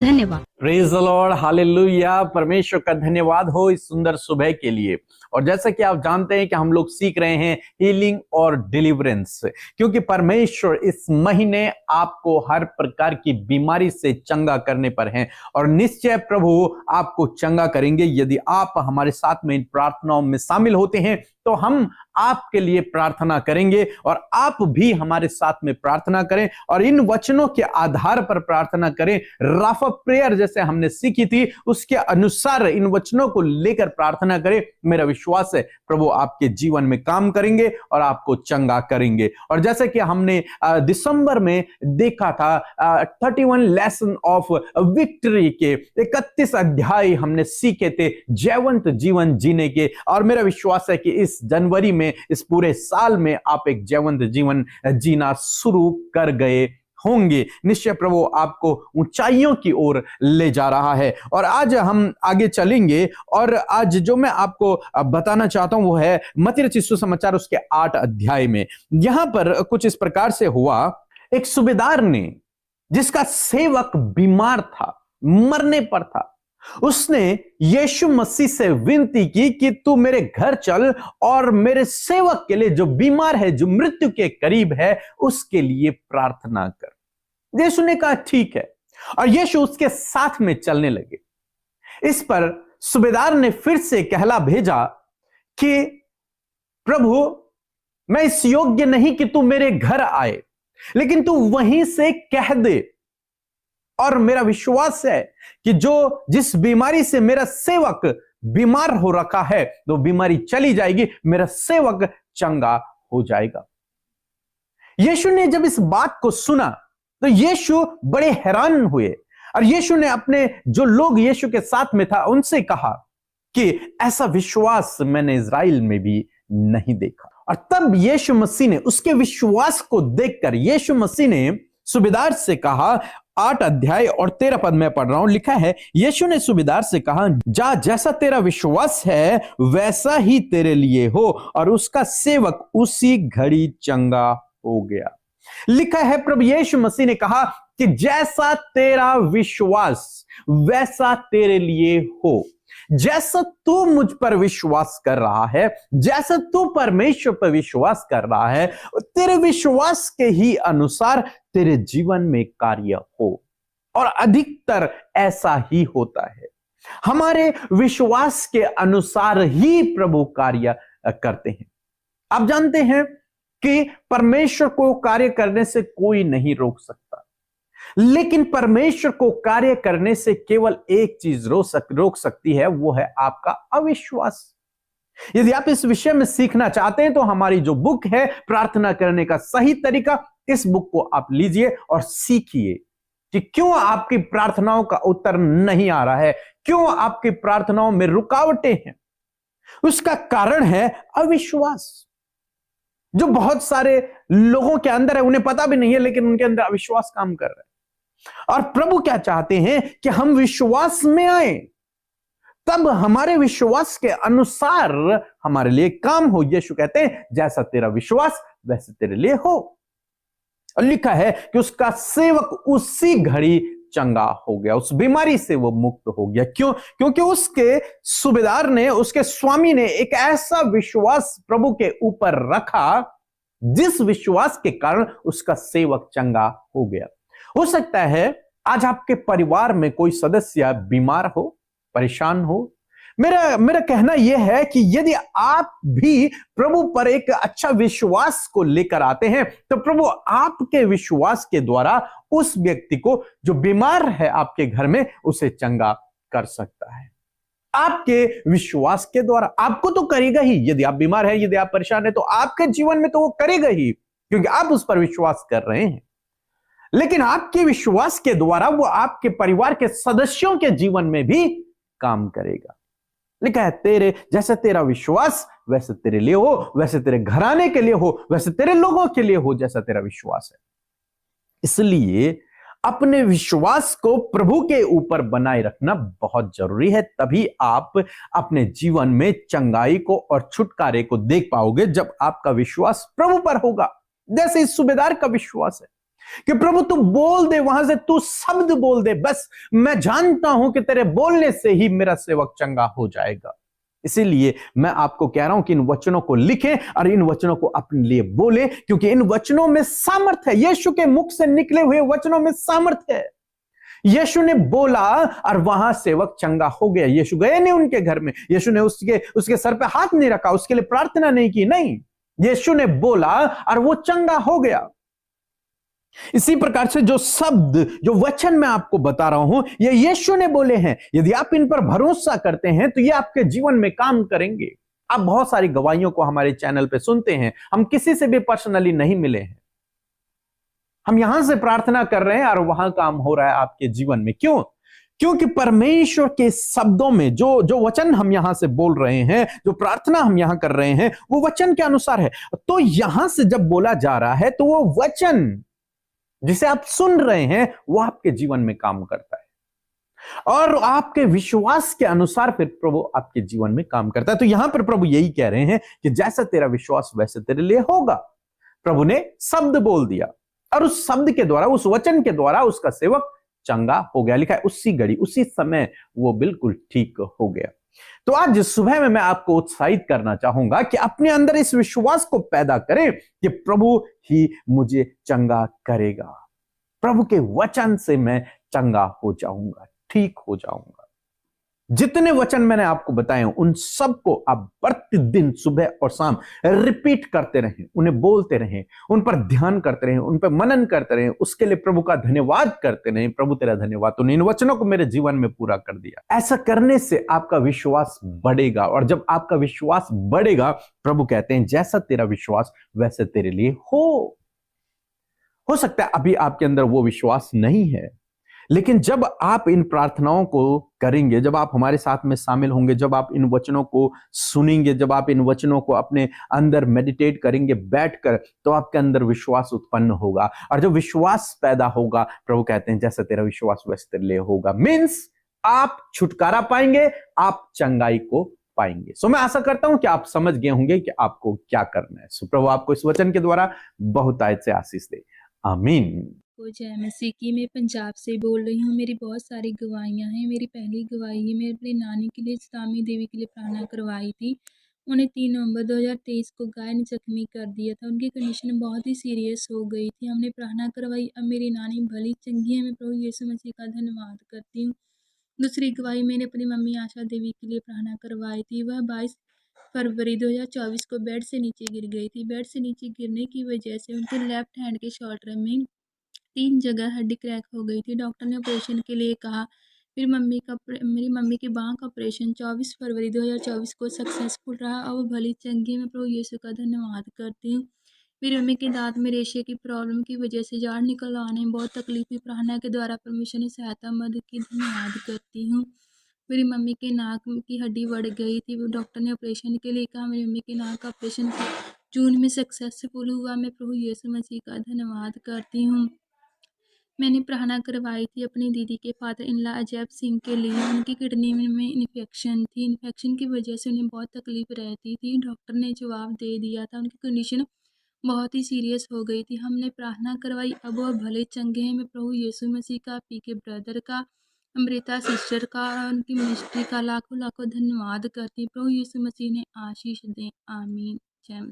धन्यवाद। Praise the Lord, hallelujah. परमेश्वर का धन्यवाद हो इस सुंदर सुबह के लिए। और जैसा कि आप जानते हैं कि हम लोग सीख रहे हैं हीलिंग और डिलीवरेंस, क्योंकि परमेश्वर इस महीने आपको हर प्रकार की बीमारी से चंगा करने पर हैं और निश्चय प्रभु आपको चंगा करेंगे यदि आप हमारे साथ में इन प्रार्थनाओं में शामिल होते हैं। तो हम आपके लिए प्रार्थना करेंगे और आप भी हमारे साथ में प्रार्थना करें और इन वचनों के आधार पर प्रार्थना करें। राफा प्रेयर जैसे हमने सीखी थी उसके अनुसार इन वचनों को लेकर प्रार्थना करें। मेरा विश्वास है प्रभु आपके जीवन में काम करेंगे और आपको चंगा करेंगे। और जैसे कि हमने दिसंबर में देखा था 31 लेसन ऑफ विक्ट्री के 31 अध्याय हमने सीखे थे जयवंत जीवन जीने के। और मेरा विश्वास है कि इस जनवरी में, इस पूरे साल में आप एक जयवंत जीवन जीना शुरू कर गए होंगे। निश्चय प्रभु आपको ऊंचाइयों की ओर ले जा रहा है। और आज हम आगे चलेंगे और आज जो मैं आपको बताना चाहता हूं वो है मत्ती रचित सुसमाचार उसके 8 अध्याय में। यहां पर कुछ इस प्रकार से हुआ, एक सूबेदार ने जिसका सेवक बीमार था, मरने पर था, उसने यीशु मसीह से विनती की कि तू मेरे घर चल और मेरे सेवक के लिए जो बीमार है, जो मृत्यु के करीब है, उसके लिए प्रार्थना कर। यीशु ने कहा ठीक है और यीशु उसके साथ में चलने लगे। इस पर सूबेदार ने फिर से कहला भेजा कि प्रभु मैं इस योग्य नहीं कि तू मेरे घर आए, लेकिन तू वहीं से कह दे और मेरा विश्वास है कि जिस बीमारी से मेरा सेवक बीमार हो रखा है तो बीमारी चली जाएगी, मेरा सेवक चंगा हो जाएगा। यीशु ने जब इस बात को सुना तो यीशु बड़े हैरान हुए और यीशु ने अपने जो लोग यीशु के साथ में था उनसे कहा कि ऐसा विश्वास मैंने इज़राइल में भी नहीं देखा। और तब यीशु मसीह ने उसके विश्वास को देखकर यीशु मसीह ने सूबेदार से कहा, 8 अध्याय और 13 पद में पढ़ रहा हूं, लिखा है यीशु ने सूबेदार से कहा जा, जैसा तेरा विश्वास है वैसा ही तेरे लिए हो। और उसका सेवक उसी घड़ी चंगा हो गया। लिखा है प्रभु यीशु मसीह ने कहा कि जैसा तेरा विश्वास वैसा तेरे लिए हो। जैसा तू मुझ पर विश्वास कर रहा है, जैसा तू परमेश्वर पर विश्वास कर रहा है, तेरे विश्वास के ही अनुसार तेरे जीवन में कार्य हो। और अधिकतर ऐसा ही होता है, हमारे विश्वास के अनुसार ही प्रभु कार्य करते हैं। आप जानते हैं कि परमेश्वर को कार्य करने से कोई नहीं रोक सकता, लेकिन परमेश्वर को कार्य करने से केवल एक चीज रोक सकती है, वो है आपका अविश्वास। यदि आप इस विषय में सीखना चाहते हैं तो हमारी जो बुक है प्रार्थना करने का सही तरीका, इस बुक को आप लीजिए और सीखिए कि क्यों आपकी प्रार्थनाओं का उत्तर नहीं आ रहा है, क्यों आपकी प्रार्थनाओं में रुकावटें हैं। उसका कारण है अविश्वास, जो बहुत सारे लोगों के अंदर है, उन्हें पता भी नहीं है लेकिन उनके अंदर अविश्वास काम कर रहा है। और प्रभु क्या चाहते हैं कि हम विश्वास में आए, तब हमारे विश्वास के अनुसार हमारे लिए काम हो। यीशु कहते हैं जैसा तेरा विश्वास वैसे तेरे लिए हो। और लिखा है कि उसका सेवक उसी घड़ी चंगा हो गया, उस बीमारी से वो मुक्त हो गया। क्यों? क्योंकि उसके सूबेदार ने, उसके स्वामी ने एक ऐसा विश्वास प्रभु के ऊपर रखा जिस विश्वास के कारण उसका सेवक चंगा हो गया। हो सकता है आज आपके परिवार में कोई सदस्य बीमार हो, परेशान हो। मेरा कहना यह है कि यदि आप भी प्रभु पर एक अच्छा विश्वास को लेकर आते हैं तो प्रभु आपके विश्वास के द्वारा उस व्यक्ति को जो बीमार है आपके घर में, उसे चंगा कर सकता है। आपके विश्वास के द्वारा आपको तो करेगा ही। यदि आप बीमार हैं, यदि आप परेशान हैं, तो आपके जीवन में तो वो करेगा ही, क्योंकि आप उस पर विश्वास कर रहे हैं। लेकिन आपके विश्वास के द्वारा वो आपके परिवार के सदस्यों के जीवन में भी काम करेगा। लिखा है जैसे तेरा विश्वास वैसे तेरे लिए हो, वैसे तेरे घराने के लिए हो, वैसे तेरे लोगों के लिए हो, जैसा तेरा विश्वास है। इसलिए अपने विश्वास को प्रभु के ऊपर बनाए रखना बहुत जरूरी है। तभी आप अपने जीवन में चंगाई को और छुटकारे को देख पाओगे, जब आपका विश्वास प्रभु पर होगा, जैसे इस सूबेदार का विश्वास है। कि प्रभु तू बोल दे, वहां से तू शब्द बोल दे, बस मैं जानता हूं कि तेरे बोलने से ही मेरा सेवक चंगा हो जाएगा। इसीलिए मैं आपको कह रहा हूं कि इन वचनों को लिखें और इन वचनों को अपने लिए बोले, क्योंकि इन वचनों में सामर्थ है। यीशु के मुख से निकले हुए वचनों में सामर्थ है। यीशु ने बोला और वहां सेवक चंगा हो गया। यीशु गए नहीं उनके घर में, यीशु ने उसके सर पे हाथ नहीं रखा, उसके लिए प्रार्थना नहीं की, नहीं, यीशु ने बोला और वो चंगा हो गया। इसी प्रकार से जो शब्द, जो वचन मैं आपको बता रहा हूं, ये यीशु ने बोले हैं। यदि आप इन पर भरोसा करते हैं तो ये आपके जीवन में काम करेंगे। आप बहुत सारी गवाहियों को हमारे चैनल पे सुनते हैं, हम किसी से भी पर्सनली नहीं मिले हैं, हम यहां से प्रार्थना कर रहे हैं और वहां काम हो रहा है आपके जीवन में। क्यों? क्योंकि परमेश्वर के शब्दों में जो जो वचन हम यहां से बोल रहे हैं, जो प्रार्थना हम यहां कर रहे हैं, वो वचन के अनुसार है। तो यहां से जब बोला जा रहा है तो वो वचन जिसे आप सुन रहे हैं वो आपके जीवन में काम करता है, और आपके विश्वास के अनुसार फिर प्रभु आपके जीवन में काम करता है। तो यहां पर प्रभु यही कह रहे हैं कि जैसा तेरा विश्वास वैसे तेरे लिए होगा। प्रभु ने शब्द बोल दिया और उस शब्द के द्वारा, उस वचन के द्वारा उसका सेवक चंगा हो गया। लिखा है उसी घड़ी, उसी समय वो बिल्कुल ठीक हो गया। तो आज सुबह में मैं आपको उत्साहित करना चाहूंगा कि अपने अंदर इस विश्वास को पैदा करें कि प्रभु ही मुझे चंगा करेगा। प्रभु के वचन से मैं चंगा हो जाऊंगा, ठीक हो जाऊंगा। जितने वचन मैंने आपको बताए उन सबको आप प्रतिदिन सुबह और शाम रिपीट करते रहें, उन्हें बोलते रहें, उन पर ध्यान करते रहें, उन पर मनन करते रहें, उसके लिए प्रभु का धन्यवाद करते रहें। प्रभु तेरा धन्यवाद, तूने इन वचनों को मेरे जीवन में पूरा कर दिया। ऐसा करने से आपका विश्वास बढ़ेगा, और जब आपका विश्वास बढ़ेगा, प्रभु कहते हैं जैसा तेरा विश्वास वैसे तेरे लिए हो सकता है अभी आपके अंदर वो विश्वास नहीं है, लेकिन जब आप इन प्रार्थनाओं को करेंगे, जब आप हमारे साथ में शामिल होंगे, जब आप इन वचनों को सुनेंगे, जब आप इन वचनों को अपने अंदर मेडिटेट करेंगे बैठकर, तो आपके अंदर विश्वास उत्पन्न होगा। और जब विश्वास पैदा होगा, प्रभु कहते हैं जैसा तेरा विश्वास वैसे तेरे लिए होगा। मीन्स आप छुटकारा पाएंगे, आप चंगाई को पाएंगे। सो मैं आशा करता हूं कि आप समझ गए होंगे कि आपको क्या करना है। सो प्रभु आपको इस वचन के द्वारा बहुतायत से आशीष दे। आमीन। जय मसीह की। मैं पंजाब से बोल रही हूँ। मेरी बहुत सारी गवाहियाँ हैं। मेरी पहली गवाही है, मैं अपनी नानी के लिए, इस्लामी देवी के लिए प्रार्थना करवाई थी। उन्हें 3 नवंबर 2023 को गाय ने जख्मी कर दिया था। उनकी कंडीशन बहुत ही सीरियस हो गई थी। हमने प्रार्थना करवाई, अब मेरी नानी भली चंगी है। मैं प्रभु यीशु मसीह का धन्यवाद करती हूँ। दूसरी गवाही, मैंने अपनी मम्मी आशा देवी के लिए प्रार्थना करवाई थी। वह 22 फरवरी 2024 को बेड से नीचे गिर गई थी। बेड से नीचे गिरने की वजह से उनके लेफ्ट हैंड के शोल्डर में 3 जगह हड्डी क्रैक हो गई थी। डॉक्टर ने ऑपरेशन के लिए कहा। फिर मेरी मम्मी की बांह का ऑपरेशन 24 फरवरी 2024 को सक्सेसफुल रहा और वो भली चंगी है। मैं प्रभु यीशु का धन्यवाद करती हूँ। मेरी मम्मी के दांत में रेशे की प्रॉब्लम की वजह से जाड़ निकल आने में बहुत तकलीफ हुई। प्रार्थना के द्वारा परमेश्वर ने सहायता मदद की, धन्यवाद करती हूँ। मेरी मम्मी के नाक की हड्डी बढ़ गई थी। डॉक्टर ने ऑपरेशन के लिए कहा। मेरी मम्मी के नाक का ऑपरेशन जून में सक्सेसफुल हुआ। मैं प्रभु यीशु मसीह का धन्यवाद करती हूँ। मैंने प्रार्थना करवाई थी अपनी दीदी के father in law Ajaib Singh के लिए। उनकी किडनी में इन्फेक्शन थी। इन्फेक्शन की वजह से उन्हें बहुत तकलीफ रहती थी। डॉक्टर ने जवाब दे दिया था। उनकी कंडीशन बहुत ही सीरियस हो गई थी। हमने प्रार्थना करवाई, अब वह भले चंगे हैं। मैं प्रभु यीशु मसीह का, पी के ब्रदर का, अमृता सिस्टर का और उनकी मिनिस्ट्री का लाखों लाखों धन्यवाद करती हूँ। प्रभु यीशु मसीह ने आशीष दें। आमीन। जय मसीह।